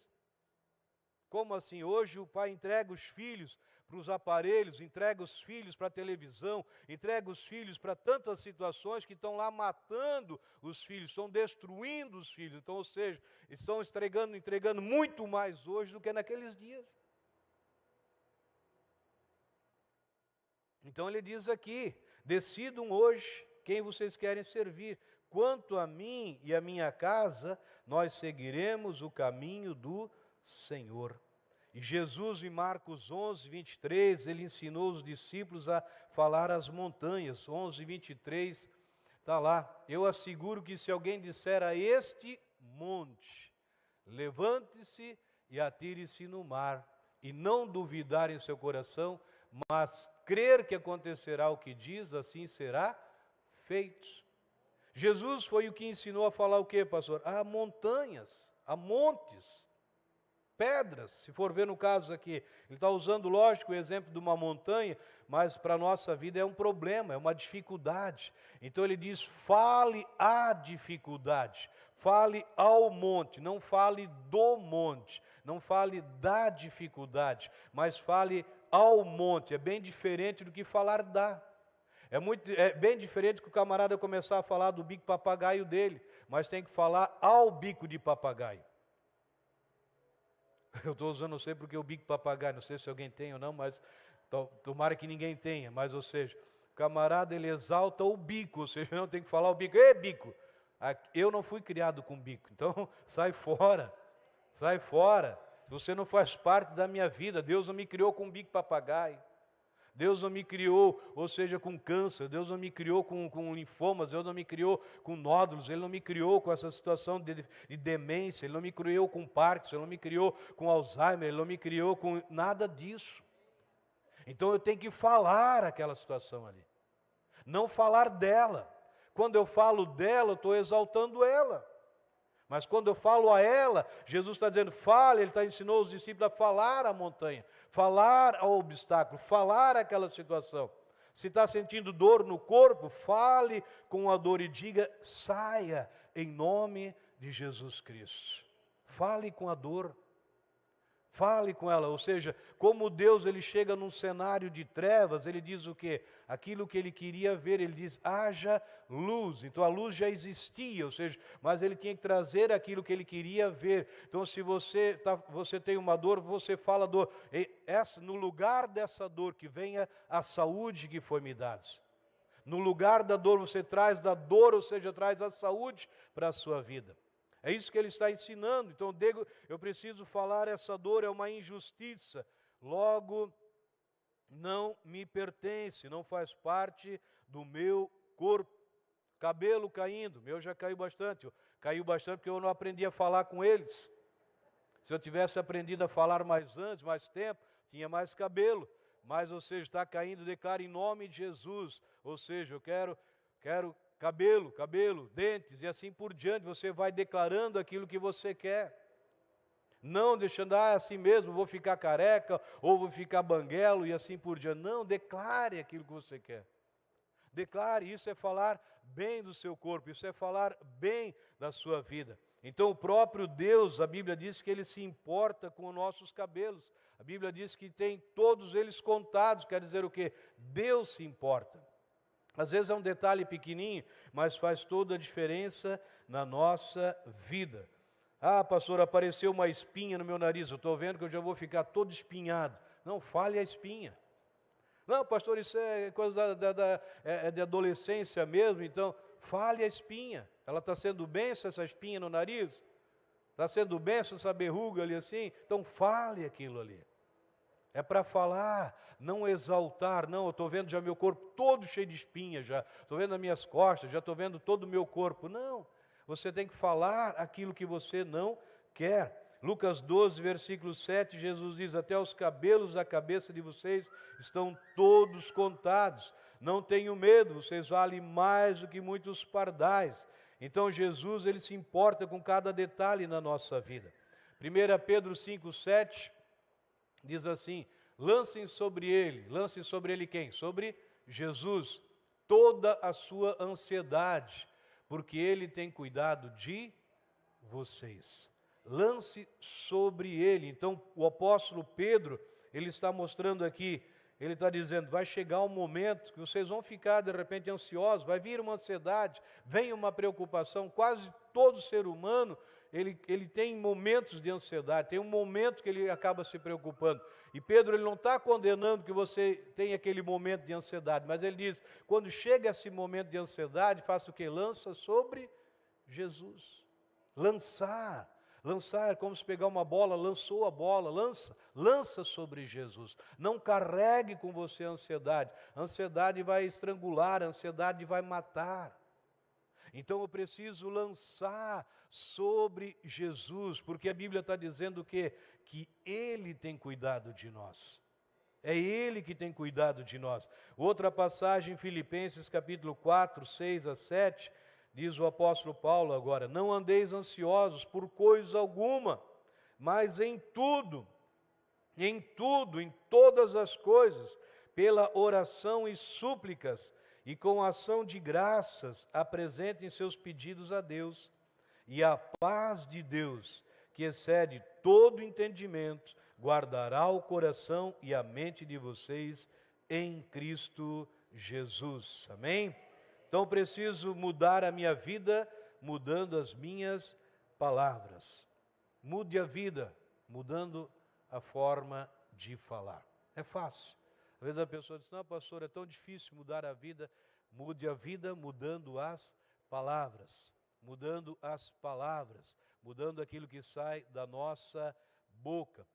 Como assim? Hoje o pai entrega os filhos para os aparelhos, entrega os filhos para a televisão, entrega os filhos para tantas situações que estão lá matando os filhos, estão destruindo os filhos. Então, ou seja, estão entregando muito mais hoje do que naqueles dias. Então ele diz aqui, decidam hoje quem vocês querem servir. Quanto a mim e a minha casa, nós seguiremos o caminho do Senhor. E Jesus, em Marcos 11, 23, ele ensinou os discípulos a falar às montanhas. 11, 23, está lá. Eu asseguro que se alguém disser a este monte, levante-se e atire-se no mar, e não duvidar em seu coração, mas crer que acontecerá o que diz, assim será feito. Jesus foi o que ensinou a falar o quê, pastor? A montanhas, a montes, pedras, se for ver no caso aqui. Ele está usando, lógico, o exemplo de uma montanha, mas para a nossa vida é um problema, é uma dificuldade. Então ele diz, fale à dificuldade, fale ao monte, não fale do monte, não fale da dificuldade, mas fale ao monte. É bem diferente do que falar da. É bem diferente que o camarada começar a falar do bico papagaio dele, mas tem que falar ao bico de papagaio. Eu estou usando, não sei porque o bico papagaio, não sei se alguém tem ou não, mas tomara que ninguém tenha, mas ou seja, o camarada ele exalta o bico, ou seja, não tem que falar o bico, ei bico, eu não fui criado com bico, então sai fora, você não faz parte da minha vida, Deus não me criou com bico papagaio. Deus não me criou, ou seja, com câncer, Deus não me criou com linfomas, Deus não me criou com nódulos, Ele não me criou com essa situação de demência, Ele não me criou com Parkinson, Ele não me criou com Alzheimer, Ele não me criou com nada disso. Então eu tenho que falar aquela situação ali, não falar dela. Quando eu falo dela, eu estou exaltando ela. Mas quando eu falo a ela, Jesus está dizendo, fale, Ele ensinou os discípulos a falar à montanha, falar ao obstáculo, falar àquela situação. Se está sentindo dor no corpo, fale com a dor e diga, saia em nome de Jesus Cristo. Fale com a dor. Fale com ela, ou seja, como Deus ele chega num cenário de trevas, ele diz o quê? Aquilo que ele queria ver, ele diz, haja luz. Então a luz já existia, ou seja, mas ele tinha que trazer aquilo que ele queria ver. Então se você tem uma dor, você fala dor. No lugar dessa dor que venha a saúde que foi me dada. No lugar da dor você traz da dor, ou seja, traz a saúde para a sua vida. É isso que ele está ensinando. Então, eu preciso falar, essa dor é uma injustiça, logo não me pertence, não faz parte do meu corpo. Cabelo caindo, meu já caiu bastante porque eu não aprendi a falar com eles. Se eu tivesse aprendido a falar mais antes, mais tempo, tinha mais cabelo. Mas, ou seja, está caindo, declara em nome de Jesus. Ou seja, eu quero cabelo, dentes e assim por diante. Você vai declarando aquilo que você quer. Não deixando, assim mesmo, vou ficar careca ou vou ficar banguelo e assim por diante. Não, declare aquilo que você quer. Declare, isso é falar bem do seu corpo, isso é falar bem da sua vida. Então o próprio Deus, a Bíblia diz que Ele se importa com os nossos cabelos. A Bíblia diz que tem todos eles contados, quer dizer o quê? Deus se importa. Às vezes é um detalhe pequenininho, mas faz toda a diferença na nossa vida. Ah, pastor, apareceu uma espinha no meu nariz, eu estou vendo que eu já vou ficar todo espinhado. Não, fale a espinha. Não, pastor, isso é coisa de adolescência mesmo, então fale a espinha. Ela está sendo benção, essa espinha no nariz? Está sendo benção essa verruga ali assim? Então fale aquilo ali. É para falar, não exaltar. Não, eu estou vendo já meu corpo todo cheio de espinha já. Estou vendo as minhas costas, já estou vendo todo o meu corpo. Não, você tem que falar aquilo que você não quer. Lucas 12, versículo 7, Jesus diz, até os cabelos da cabeça de vocês estão todos contados. Não tenham medo, vocês valem mais do que muitos pardais. Então Jesus, Ele se importa com cada detalhe na nossa vida. 1 Pedro 5, 7, diz assim, lancem sobre Ele quem? Sobre Jesus, toda a sua ansiedade, porque Ele tem cuidado de vocês. Lance sobre Ele. Então o apóstolo Pedro, ele está mostrando aqui, ele está dizendo, vai chegar um momento que vocês vão ficar de repente ansiosos, vai vir uma ansiedade, vem uma preocupação. Quase todo ser humano, ele tem momentos de ansiedade, tem um momento que ele acaba se preocupando. E Pedro, ele não está condenando que você tenha aquele momento de ansiedade, mas ele diz, quando chega esse momento de ansiedade, faça o que? Lança sobre Jesus. Lançar é como se pegar uma bola, lançou a bola, lança sobre Jesus. Não carregue com você a ansiedade. A ansiedade vai estrangular, a ansiedade vai matar. Então eu preciso lançar sobre Jesus, porque a Bíblia está dizendo que Ele tem cuidado de nós. É Ele que tem cuidado de nós. Outra passagem, Filipenses capítulo 4, 6 a 7, diz o apóstolo Paulo agora, não andeis ansiosos por coisa alguma, mas em todas as coisas, pela oração e súplicas, e com ação de graças, apresentem seus pedidos a Deus, e a paz de Deus, que excede todo entendimento, guardará o coração e a mente de vocês em Cristo Jesus. Amém? Então preciso mudar a minha vida, mudando as minhas palavras. Mude a vida, mudando a forma de falar. É fácil. Às vezes a pessoa diz, não, pastor, é tão difícil mudar a vida. Mude a vida mudando as palavras. Mudando as palavras. Mudando aquilo que sai da nossa boca.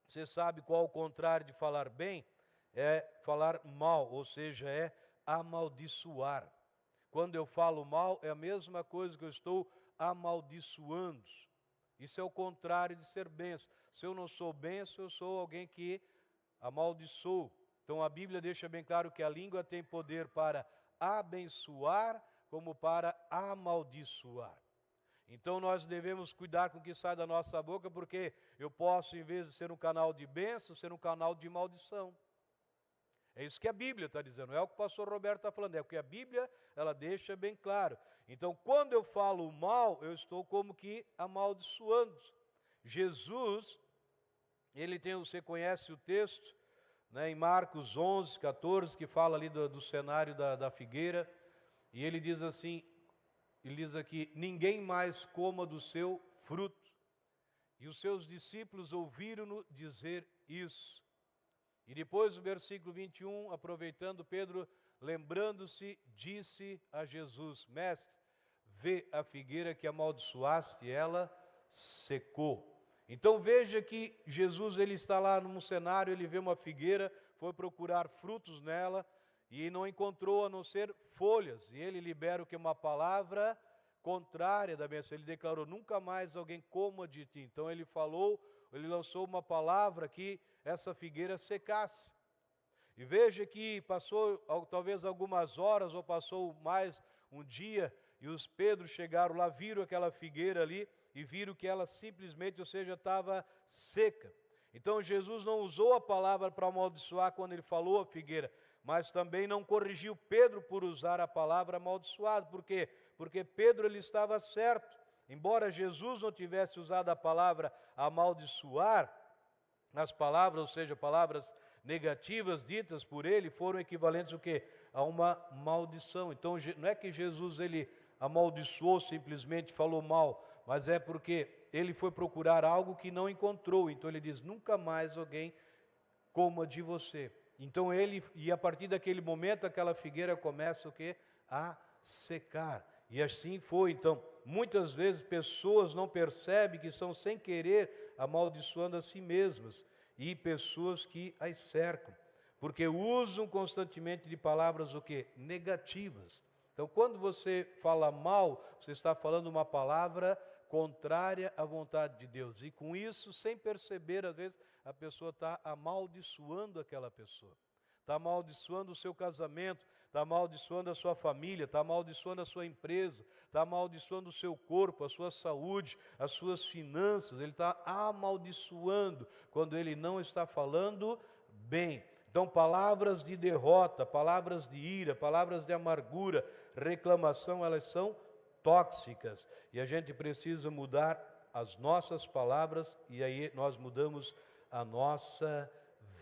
Você sabe qual o contrário de falar bem? É falar mal, ou seja, é amaldiçoar. Quando eu falo mal, é a mesma coisa que eu estou amaldiçoando. Isso é o contrário de ser benção. Se eu não sou benção, eu sou alguém que amaldiçoo. Então a Bíblia deixa bem claro que a língua tem poder para abençoar como para amaldiçoar. Então nós devemos cuidar com o que sai da nossa boca, porque eu posso, em vez de ser um canal de bênção, ser um canal de maldição. É isso que a Bíblia está dizendo, não é o que o pastor Roberto está falando, é o que a Bíblia ela deixa bem claro. Então, quando eu falo mal, eu estou como que amaldiçoando. Jesus, Você conhece o texto, né, em Marcos 11, 14, que fala ali do cenário da figueira, e ele diz assim, ele diz aqui, ninguém mais coma do seu fruto. E os seus discípulos ouviram-no dizer isso. E depois o versículo 21, aproveitando, Pedro, lembrando-se, disse a Jesus, mestre, vê a figueira que amaldiçoaste, ela secou. Então veja que Jesus, ele está lá num cenário, ele vê uma figueira, foi procurar frutos nela e não encontrou a não ser folhas. E ele libera o que? Uma palavra contrária da bênção. Ele declarou, nunca mais alguém coma de ti. Então ele falou, ele lançou uma palavra que essa figueira secasse. E veja que passou talvez algumas horas ou passou mais um dia e os Pedros chegaram lá, viram aquela figueira ali e viram que ela simplesmente, ou seja, estava seca. Então Jesus não usou a palavra para amaldiçoar quando ele falou a figueira, mas também não corrigiu Pedro por usar a palavra amaldiçoado. Por quê? Porque Pedro ele estava certo. Embora Jesus não tivesse usado a palavra amaldiçoar, as palavras, ou seja, palavras negativas ditas por ele, foram equivalentes ao quê? A uma maldição. Então não é que Jesus ele amaldiçoou, simplesmente falou mal, mas é porque ele foi procurar algo que não encontrou. Então ele diz, nunca mais alguém coma de você. Então e a partir daquele momento, aquela figueira começa o quê? A secar. E assim foi. Então, muitas vezes pessoas não percebem que estão sem querer amaldiçoando a si mesmas. E pessoas que as cercam. Porque usam constantemente de palavras o quê? Negativas. Então, quando você fala mal, você está falando uma palavra contrária à vontade de Deus. E com isso, sem perceber, às vezes, a pessoa está amaldiçoando aquela pessoa. Está amaldiçoando o seu casamento, está amaldiçoando a sua família, está amaldiçoando a sua empresa, está amaldiçoando o seu corpo, a sua saúde, as suas finanças. Ele está amaldiçoando quando ele não está falando bem. Então, palavras de derrota, palavras de ira, palavras de amargura, reclamação, elas são tóxicas. E a gente precisa mudar as nossas palavras e aí nós mudamos a nossa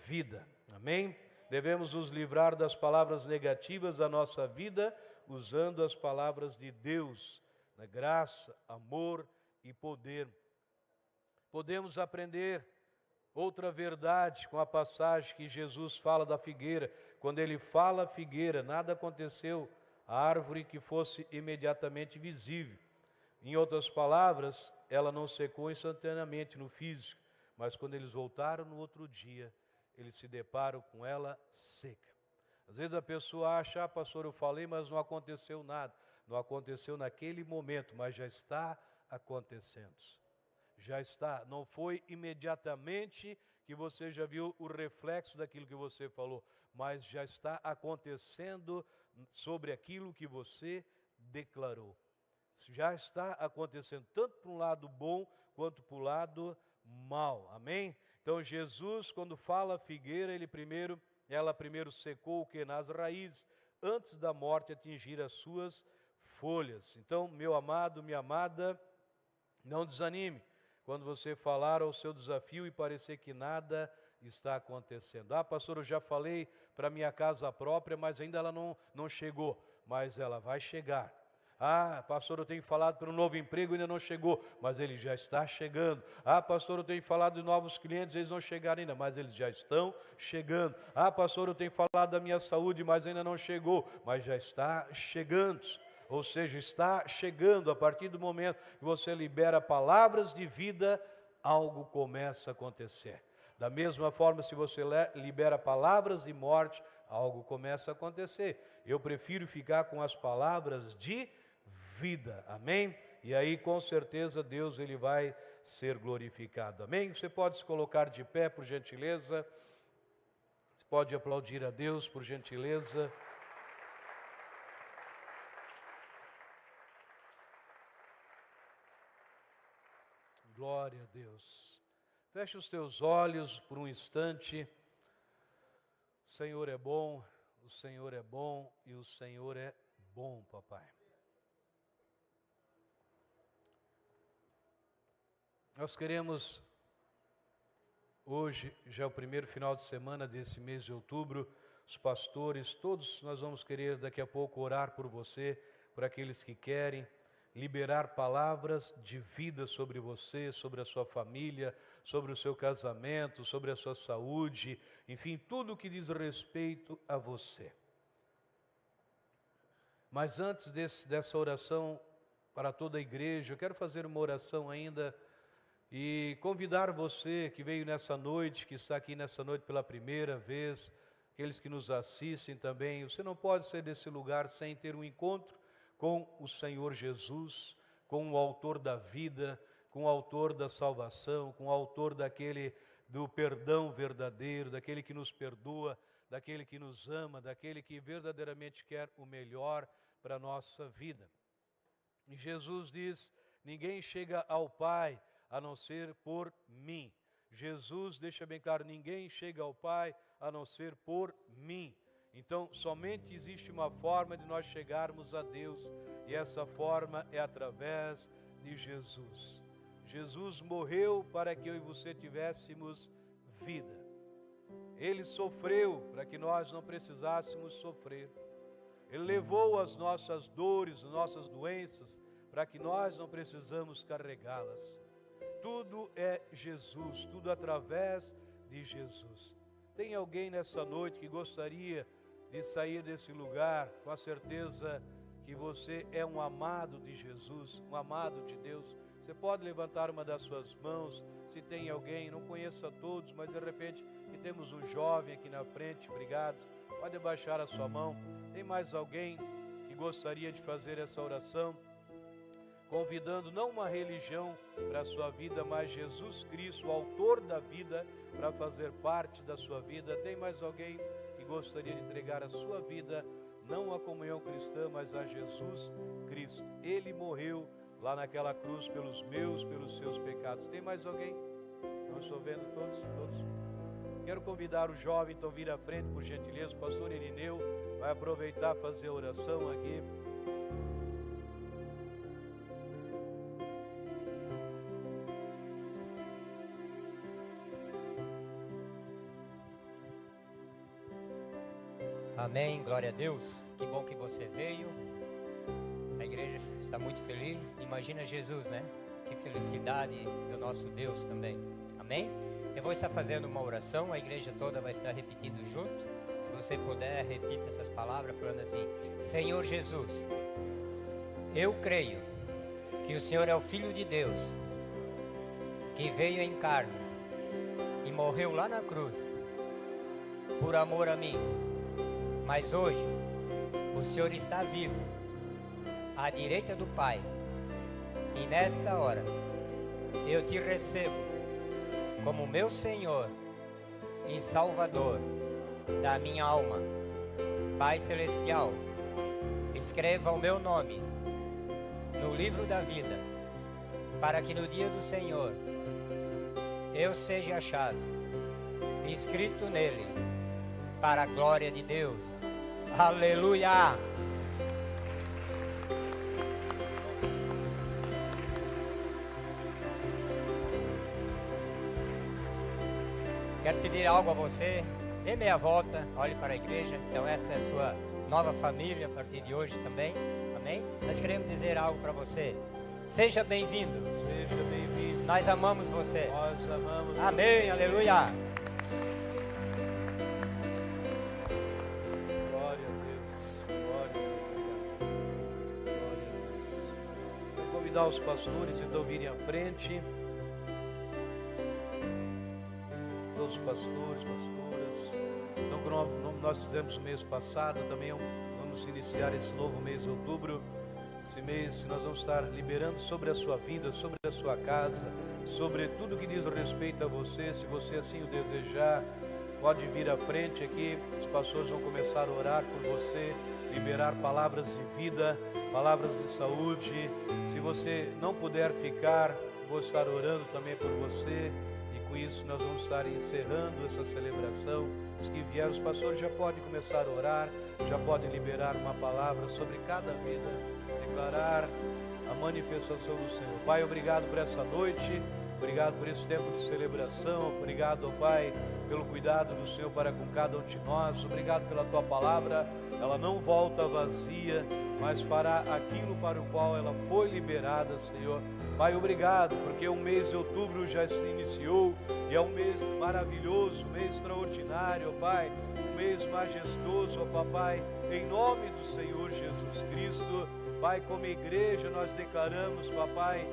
vida. Amém? Devemos nos livrar das palavras negativas da nossa vida, usando as palavras de Deus, na graça, amor e poder. Podemos aprender outra verdade com a passagem que Jesus fala da figueira. Quando ele fala figueira, nada aconteceu à árvore que fosse imediatamente visível. Em outras palavras, ela não secou instantaneamente no físico, mas quando eles voltaram no outro dia, eles se deparam com ela seca. Às vezes a pessoa acha, pastor, eu falei, mas não aconteceu nada. Não aconteceu naquele momento, mas já está acontecendo. Já está, não foi imediatamente que você já viu o reflexo daquilo que você falou, mas já está acontecendo sobre aquilo que você declarou. Isso já está acontecendo, tanto para um lado bom, quanto para o lado mal. Amém? Então Jesus, quando fala figueira, ela primeiro secou o que? Nas raízes, antes da morte atingir as suas folhas. Então, meu amado, minha amada, não desanime quando você falar ao seu desafio e parecer que nada está acontecendo. Ah, pastor, eu já falei para minha casa própria, mas ainda ela não chegou. Mas ela vai chegar. Ah, pastor, eu tenho falado para um novo emprego, ainda não chegou, mas ele já está chegando. Ah, pastor, eu tenho falado de novos clientes, eles não chegaram ainda, mas eles já estão chegando. Ah, pastor, eu tenho falado da minha saúde, mas ainda não chegou, mas já está chegando. Ou seja, está chegando. A partir do momento que você libera palavras de vida, algo começa a acontecer. Da mesma forma, se você libera palavras de morte, algo começa a acontecer. Eu prefiro ficar com as palavras de vida, amém? E aí com certeza Deus ele vai ser glorificado, amém? Você pode se colocar de pé, por gentileza. Você pode aplaudir a Deus, por gentileza. Glória a Deus. Feche os teus olhos por um instante. O Senhor é bom, o Senhor é bom e o Senhor é bom, papai. Nós queremos Hoje já é o primeiro final de semana desse mês de outubro. Os pastores, todos nós vamos querer daqui a pouco orar por você, por aqueles que querem, liberar palavras de vida sobre você, sobre a sua família, sobre o seu casamento, sobre a sua saúde, enfim, tudo que diz respeito a você. Mas antes dessa oração para toda a igreja, eu quero fazer uma oração ainda e convidar você que veio nessa noite, que está aqui nessa noite pela primeira vez, aqueles que nos assistem também, você não pode sair desse lugar sem ter um encontro com o Senhor Jesus, com o autor da vida, com o autor da salvação, com o autor do perdão verdadeiro, daquele que nos perdoa, daquele que nos ama, daquele que verdadeiramente quer o melhor para a nossa vida. E Jesus diz, ninguém chega ao Pai a não ser por mim. Jesus deixa bem claro, ninguém chega ao Pai a não ser por mim. Então, somente existe uma forma de nós chegarmos a Deus, e essa forma é através de Jesus. Jesus morreu para que eu e você tivéssemos vida. Ele sofreu para que nós não precisássemos sofrer. Ele levou as nossas dores, as nossas doenças, para que nós não precisamos carregá-las. Tudo é Jesus, tudo através de Jesus. Tem alguém nessa noite que gostaria de sair desse lugar com a certeza que você é um amado de Jesus, um amado de Deus? Você pode levantar uma das suas mãos, se tem alguém, não conheço a todos, mas de repente, que temos um jovem aqui na frente, obrigado, pode abaixar a sua mão. Tem mais alguém que gostaria de fazer essa oração? Convidando não uma religião para a sua vida, mas Jesus Cristo, o autor da vida, para fazer parte da sua vida. Tem mais alguém que gostaria de entregar a sua vida, não à comunhão cristã, mas a Jesus Cristo? Ele morreu lá naquela cruz pelos meus, pelos seus pecados. Tem mais alguém? Não estou vendo todos? Quero convidar o jovem, então, vir à frente, por gentileza. O pastor Irineu vai aproveitar fazer a oração aqui. Amém, glória a Deus, que bom que você veio, a igreja está muito feliz, imagina Jesus, né? Que felicidade do nosso Deus também, amém? Eu vou estar fazendo uma oração, a igreja toda vai estar repetindo junto, se você puder, repita essas palavras falando assim: Senhor Jesus, eu creio que o Senhor é o Filho de Deus, que veio em carne e morreu lá na cruz, por amor a mim. Mas hoje, o Senhor está vivo, à direita do Pai. E nesta hora, eu te recebo como meu Senhor e Salvador da minha alma. Pai Celestial, escreva o meu nome no livro da vida, para que no dia do Senhor, eu seja achado, escrito nele, para a glória de Deus. Aleluia! Quero pedir algo a você. Dê meia volta, olhe para a igreja. Então essa é a sua nova família a partir de hoje também. Amém? Nós queremos dizer algo para você. Seja bem-vindo. Seja bem-vindo. Nós amamos você. Nós amamos. Amém, você. aleluia. Convidar os pastores então virem à frente. Todos os pastores, pastoras. Então, como nós fizemos no mês passado, também vamos iniciar esse novo mês de outubro. Esse mês nós vamos estar liberando sobre a sua vida, sobre a sua casa, sobre tudo que diz respeito a você. Se você assim o desejar, pode vir à frente aqui. Os pastores vão começar a orar por você, liberar palavras de vida, palavras de saúde. Se você não puder ficar, vou estar orando também por você. E com isso nós vamos estar encerrando essa celebração. Os que vieram, os pastores já podem começar a orar, já podem liberar uma palavra sobre cada vida, declarar a manifestação do Senhor. Pai, obrigado por essa noite, Obrigado por esse tempo de celebração. Obrigado, ó Pai, pelo cuidado do Senhor para com cada um de nós. Obrigado pela Tua palavra. Ela não volta vazia, mas fará aquilo para o qual ela foi liberada, Senhor. Pai, obrigado, porque o mês de outubro já se iniciou e é um mês maravilhoso, um mês extraordinário, ó Pai, um mês majestoso, ó Papai, em nome do Senhor Jesus Cristo. Pai, como igreja nós declaramos, Papai,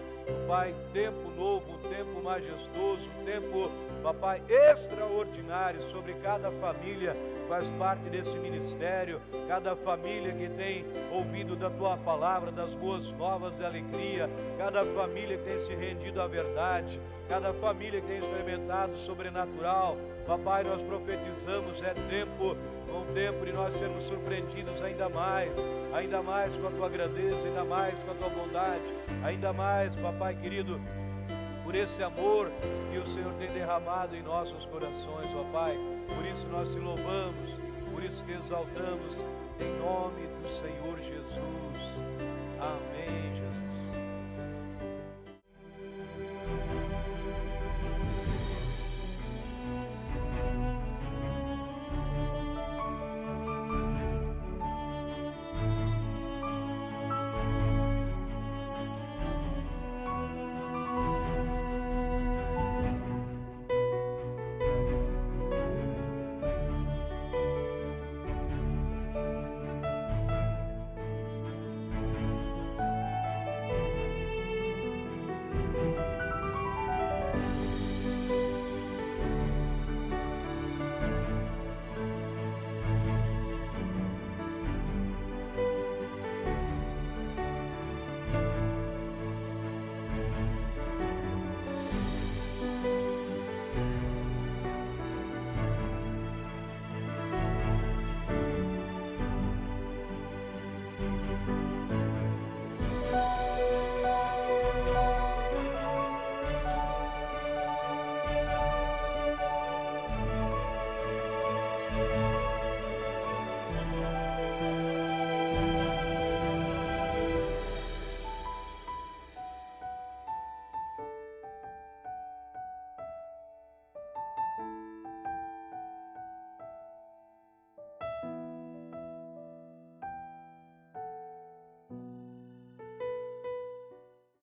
Pai, tempo novo, um tempo majestoso, um tempo, Papai, extraordinário sobre cada família que faz parte desse ministério, cada família que tem ouvido da Tua palavra, das boas novas de alegria, cada família que tem se rendido à verdade, cada família que tem experimentado o sobrenatural. Papai, nós profetizamos, é tempo, um tempo de nós sermos surpreendidos ainda mais com a Tua grandeza, ainda mais com a Tua bondade, ainda mais, Papai querido, por esse amor que o Senhor tem derramado em nossos corações, ó Pai. Por isso nós te louvamos, por isso te exaltamos, em nome do Senhor Jesus. Amém.